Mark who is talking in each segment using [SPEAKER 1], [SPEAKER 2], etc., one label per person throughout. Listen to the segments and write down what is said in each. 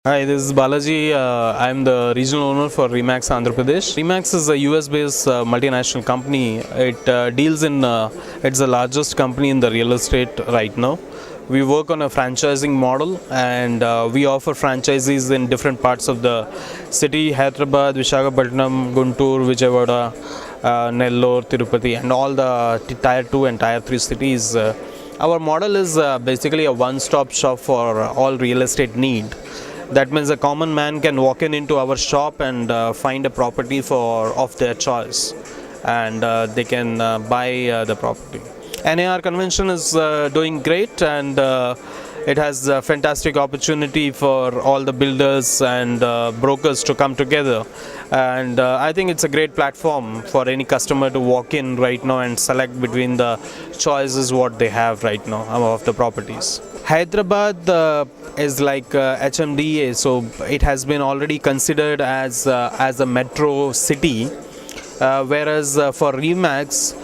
[SPEAKER 1] Hi, this is Balaji. I'm the regional owner for Remax Andhra Pradesh. Remax is a US-based multinational company. It deals in, it's the largest company in the real estate right now. We work on a franchising model and we offer franchisees in different parts of the city: Hyderabad, Visakhapatnam, Guntur, Vijayawada, Nellore, Tirupati, and all the tier 2 and tier 3 cities. Our model is basically a one-stop shop for all real estate need. That means a common man can walk into our shop and find a property of their choice, and they can buy the property. NAR convention is doing great, and it has a fantastic opportunity for all the builders and brokers to come together. And I think it's a great platform for any customer to walk in right now and select between the choices what they have right now of the properties. Hyderabad is like HMDA, so it has been already considered as a metro city. Whereas for Remax,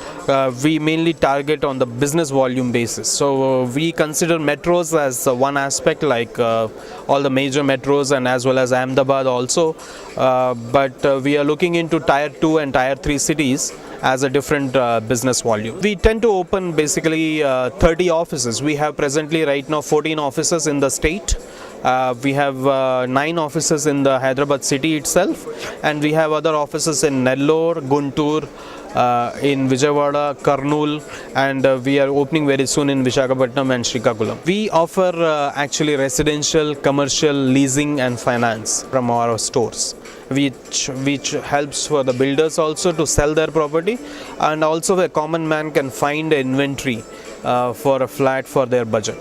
[SPEAKER 1] we mainly target on the business volume basis. So we consider metros as one aspect, like all the major metros and as well as Ahmedabad also. But we are looking into tier 2 and tier 3 cities as a different business volume. We tend to open basically 30 offices. We have presently right now 14 offices in the state. We have 9 offices in the Hyderabad city itself, and we have other offices in Nellore, Guntur, in Vijayawada, Kurnool, and we are opening very soon in Visakhapatnam and Srikakulam. We offer actually residential, commercial, leasing and finance from our stores, which helps for the builders also to sell their property, and also a common man can find inventory for a flat for their budget.